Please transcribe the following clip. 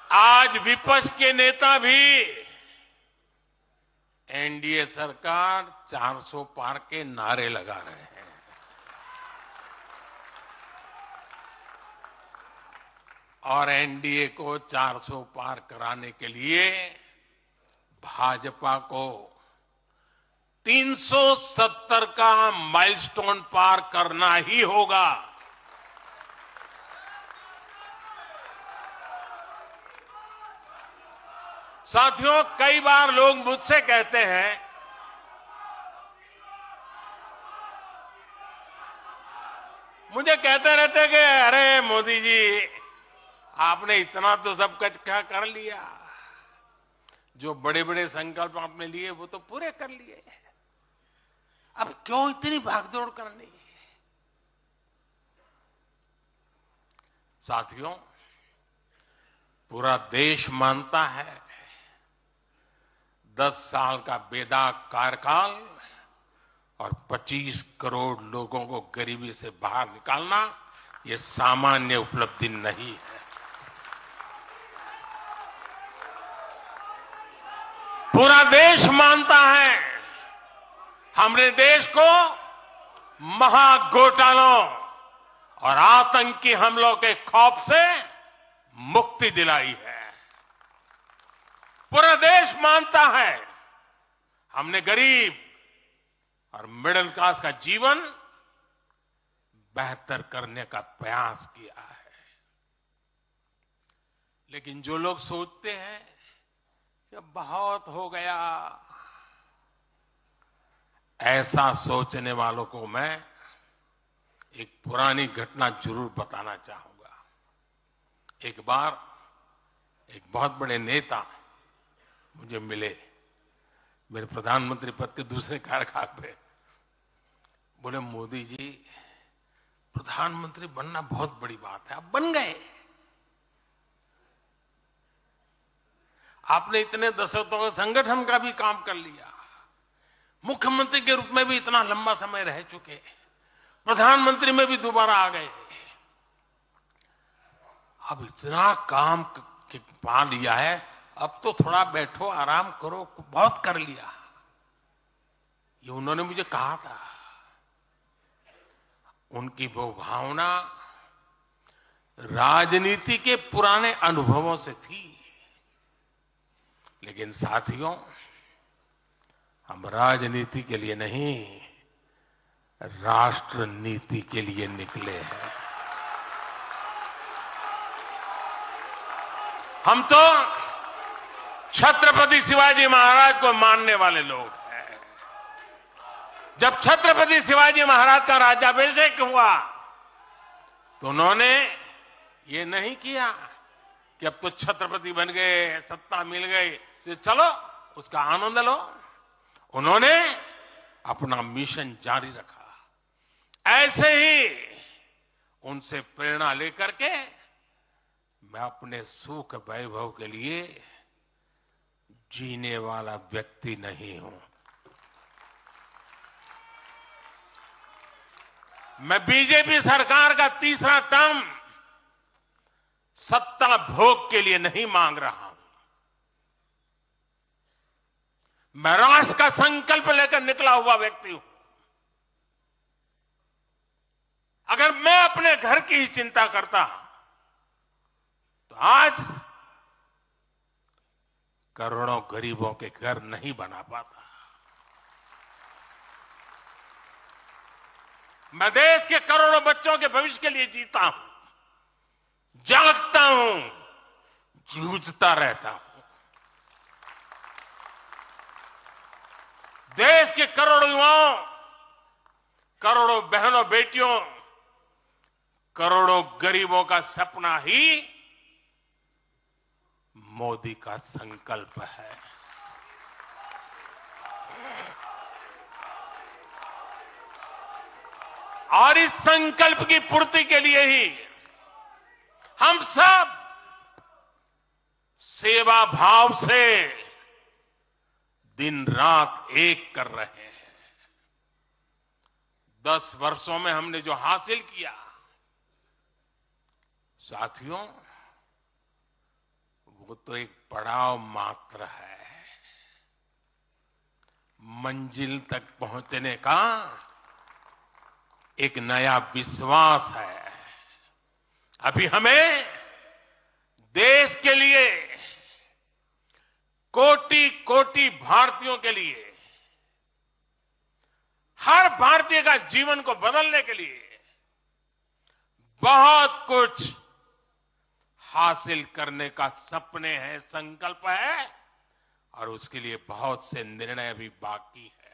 आज विपक्ष के नेता भी एनडीए सरकार 400 पार के नारे लगा रहे हैं। और एनडीए को 400 पार कराने के लिए भाजपा को 370 का माइलस्टोन पार करना ही होगा। साथियों, कई बार लोग मुझसे कहते हैं मुझे कहते रहते कि अरे मोदी जी, आपने इतना तो सब कुछ क्या कर लिया, जो बड़े बड़े संकल्प आपने लिए वो तो पूरे कर लिए, अब क्यों इतनी भागदौड़ करनी। साथियों, पूरा देश मानता है 10 साल का बेदाग कार्यकाल और 25 करोड़ लोगों को गरीबी से बाहर निकालना ये सामान्य उपलब्धि नहीं है। पूरा देश मानता है हमने देश को महाघोटालों और आतंकी हमलों के खौफ से मुक्ति दिलाई है। पूरा देश मानता है हमने गरीब और मिडिल क्लास का जीवन बेहतर करने का प्रयास किया है। लेकिन जो लोग सोचते हैं कि बहुत हो गया, ऐसा सोचने वालों को मैं एक पुरानी घटना जरूर बताना चाहूंगा। एक बार एक बहुत बड़े नेता मुझे मिले, मेरे प्रधानमंत्री पद के दूसरे कार्यकाल पे। बोले, मोदी जी, प्रधानमंत्री बनना बहुत बड़ी बात है, आप बन गए। आपने इतने दशकों के संगठन का भी काम कर लिया, मुख्यमंत्री के रूप में भी इतना लंबा समय रह चुके, प्रधानमंत्री में भी दोबारा आ गए, अब इतना काम पा लिया है, अब तो थोड़ा बैठो, आराम करो, बहुत कर लिया। ये उन्होंने मुझे कहा था। उनकी वो भावना राजनीति के पुराने अनुभवों से थी। लेकिन साथियों, हम राजनीति के लिए नहीं, राष्ट्र नीति के लिए निकले हैं। हम तो छत्रपति शिवाजी महाराज को मानने वाले लोग हैं। जब छत्रपति शिवाजी महाराज का राज्याभिषेक हुआ तो उन्होंने ये नहीं किया कि अब तो छत्रपति बन गए, सत्ता मिल गई तो चलो उसका आनंद लो। उन्होंने अपना मिशन जारी रखा। ऐसे ही उनसे प्रेरणा लेकर के मैं अपने सुख वैभव के लिए जीने वाला व्यक्ति नहीं हूं। मैं बीजेपी सरकार का तीसरा टर्म सत्ता भोग के लिए नहीं मांग रहा हूं। मैं राष्ट्र का संकल्प लेकर निकला हुआ व्यक्ति हूं। अगर मैं अपने घर की ही चिंता करता तो आज करोड़ों गरीबों के घर नहीं बना पाता। मैं देश के करोड़ों बच्चों के भविष्य के लिए जीता हूं, जागता हूं, जूझता रहता हूं। देश के करोड़ों युवाओं, करोड़ों बहनों बेटियों, करोड़ों गरीबों का सपना ही मोदी का संकल्प है। और इस संकल्प की पूर्ति के लिए ही हम सब सेवा भाव से दिन रात एक कर रहे हैं। 10 वर्षों में हमने जो हासिल किया, साथियों, वो तो एक पड़ाव मात्र है। मंजिल तक पहुंचने का एक नया विश्वास है। अभी हमें देश के लिए, कोटि कोटि भारतीयों के लिए, हर भारतीय का जीवन को बदलने के लिए बहुत कुछ हासिल करने का सपने हैं, संकल्प है, और उसके लिए बहुत से निर्णय अभी बाकी है।